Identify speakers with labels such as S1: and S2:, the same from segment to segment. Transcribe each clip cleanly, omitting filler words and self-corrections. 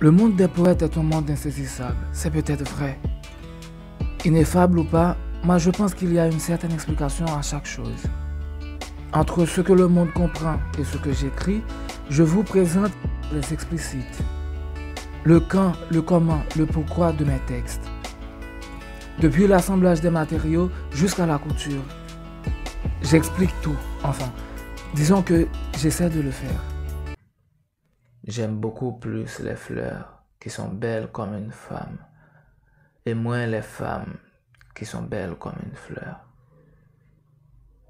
S1: Le monde des poètes est un monde insaisissable, c'est peut-être vrai. Ineffable ou pas, moi je pense qu'il y a une certaine explication à chaque chose. Entre ce que le monde comprend et ce que j'écris, je vous présente les explicites. Le quand, le comment, le pourquoi de mes textes. Depuis l'assemblage des matériaux jusqu'à la couture. J'explique tout, enfin. Disons que j'essaie de le faire. J'aime beaucoup plus les fleurs qui sont belles comme une femme et moins les femmes qui sont belles comme une fleur.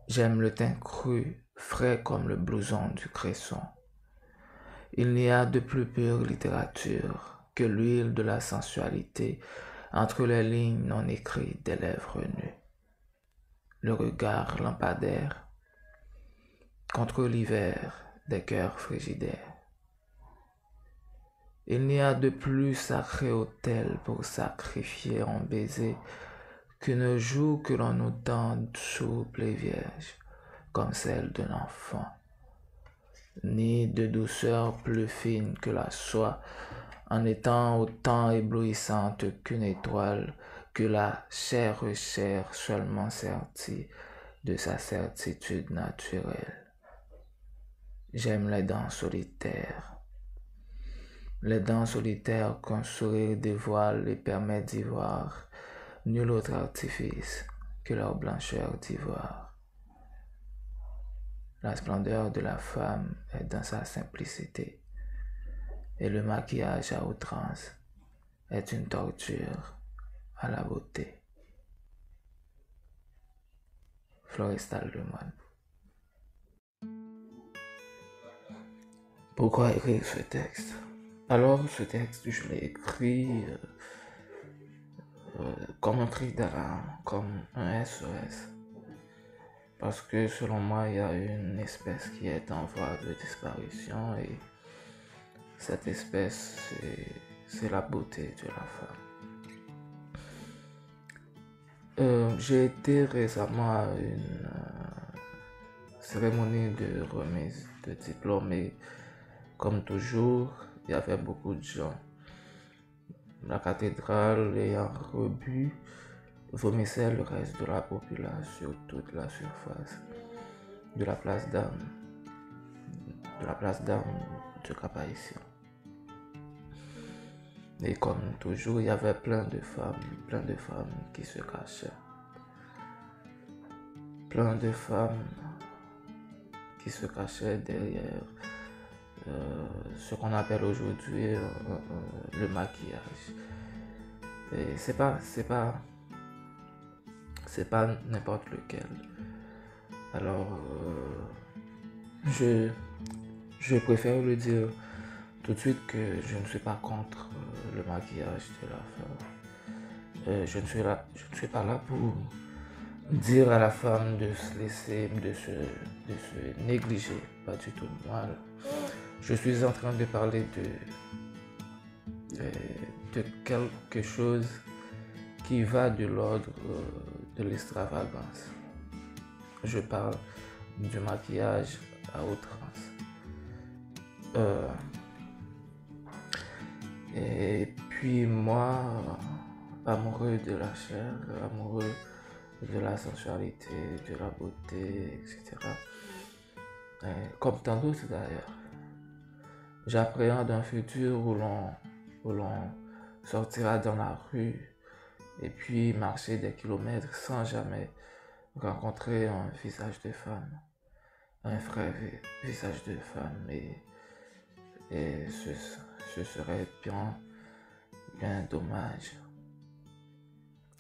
S1: J'aime le teint cru, frais comme le blouson du cresson. Il n'y a de plus pure littérature que l'huile de la sensualité entre les lignes non écrites des lèvres nues. Le regard lampadaire contre l'hiver des cœurs frigidaires. Il n'y a de plus sacré autel pour sacrifier en baiser qu'une joue que l'on nous tende souple et vierge, comme celle d'un enfant, ni de douceur plus fine que la soie, en étant autant éblouissante qu'une étoile, que la chair seulement sertie de sa certitude naturelle. J'aime les dents solitaires qu'un sourire dévoile et permet d'y voir nul autre artifice que leur blancheur d'ivoire. La splendeur de la femme est dans sa simplicité, et le maquillage à outrance est une torture à la beauté. Florestal Lemoine. Pourquoi écrire ce texte? Alors, ce texte, je l'ai écrit comme un cri d'alarme, comme un SOS. Parce que selon moi, il y a une espèce qui est en voie de disparition et cette espèce, c'est la beauté de la femme. J'ai été récemment à une cérémonie de remise de diplôme et comme toujours, il y avait beaucoup de gens. La cathédrale ayant rebu vomissait le reste de la population sur toute la surface de la place d'armes de Cap-Haïtien. Et comme toujours, il y avait plein de femmes qui se cachaient. Plein de femmes qui se cachaient derrière ce qu'on appelle aujourd'hui le maquillage. Et c'est pas n'importe lequel. Alors je préfère le dire tout de suite que je ne suis pas contre le maquillage de la femme. Je ne suis pas là pour dire à la femme de se laisser, de se négliger, pas du tout. Moi, je suis en train de parler de quelque chose qui va de l'ordre de l'extravagance. Je parle du maquillage à outrance. Et puis moi, amoureux de la chair, amoureux de la sensualité, de la beauté, etc. Comme tant d'autres d'ailleurs. J'appréhende un futur où l'on sortira dans la rue et puis marcher des kilomètres sans jamais rencontrer un visage de femme, un vrai visage de femme et ce serait bien dommage.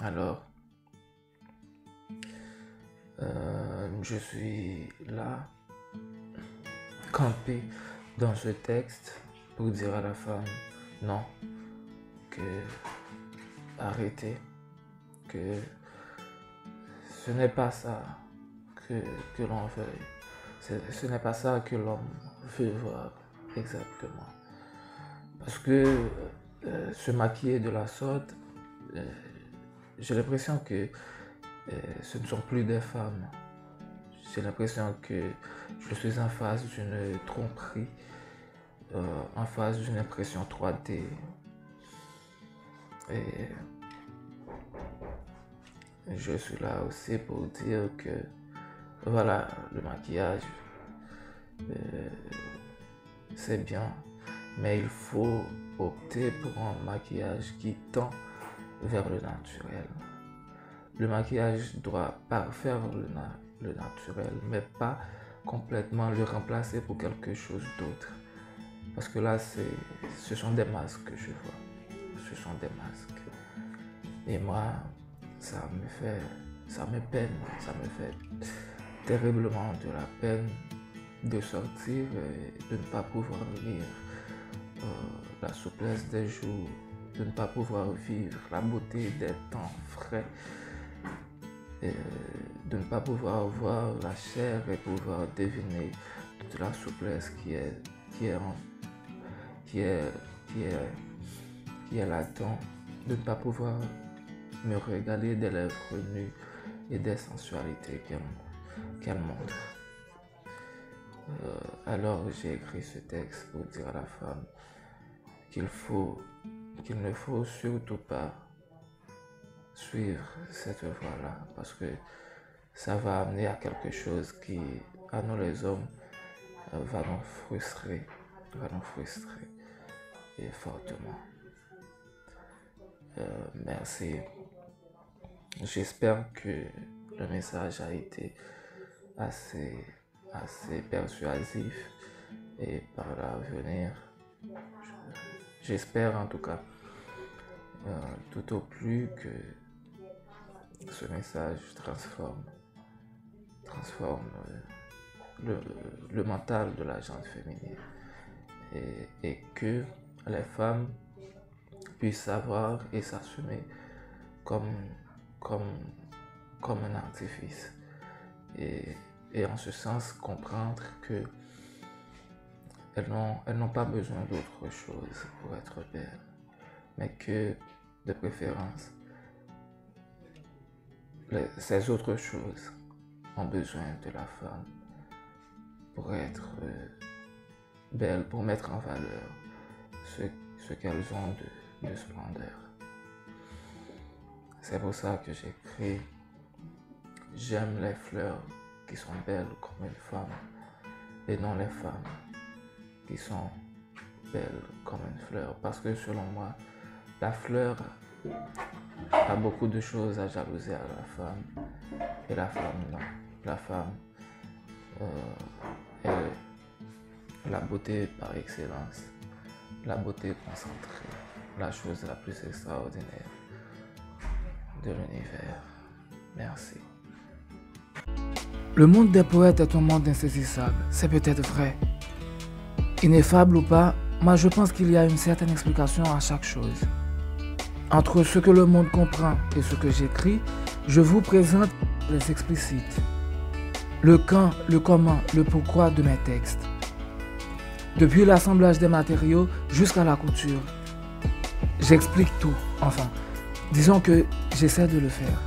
S1: Alors, je suis là, campé dans ce texte pour dire à la femme non, que arrêtez, que ce n'est pas ça que l'on veut, ce n'est pas ça que l'homme veut voir exactement. Parce que se maquiller de la sorte, j'ai l'impression que ce ne sont plus des femmes. j'ai l'impression que je suis en face d'une tromperie, en face d'une impression 3D. Et je suis là aussi pour dire que voilà, le maquillage, c'est bien, mais il faut opter pour un maquillage qui tend vers le naturel. Le maquillage doit parfaire le naturel, mais pas complètement le remplacer pour quelque chose d'autre. Parce que là, ce sont des masques que je vois. Ce sont des masques. Et moi, ça me peine, ça me fait terriblement de la peine de sortir et de ne pas pouvoir vivre la souplesse des jours, de ne pas pouvoir vivre la beauté des temps frais, et de ne pas pouvoir voir la chair et pouvoir deviner toute la souplesse qui est là-dedans, de ne pas pouvoir me régaler des lèvres nues et des sensualités qu'elle montre. Alors j'ai écrit ce texte pour dire à la femme qu'il ne faut surtout pas suivre cette voie-là, parce que ça va amener à quelque chose qui, à nous les hommes, va nous frustrer et fortement. Merci. J'espère que le message a été assez persuasif et par l'avenir, j'espère en tout cas tout au plus que ce message transforme le mental de la gente féminine et que les femmes puissent savoir et s'assumer comme un artifice et en ce sens comprendre que elles n'ont pas besoin d'autre chose pour être belles, mais que de préférence ces autres choses ont besoin de la femme pour être belle, pour mettre en valeur ce qu'elles ont de splendeur. C'est pour ça que j'écris « J'aime les fleurs qui sont belles comme une femme et non les femmes qui sont belles comme une fleur. » Parce que selon moi, la fleur a beaucoup de choses à jalouser à la femme et la femme non. La femme est la beauté par excellence, la beauté concentrée, la chose la plus extraordinaire de l'univers. Merci. Le monde des poètes est un monde insaisissable, c'est peut-être vrai. Ineffable ou pas, moi je pense qu'il y a une certaine explication à chaque chose. Entre ce que le monde comprend et ce que j'écris, je vous présente les explicites. Le quand, le comment, le pourquoi de mes textes. Depuis l'assemblage des matériaux jusqu'à la couture. J'explique tout, enfin, disons que j'essaie de le faire.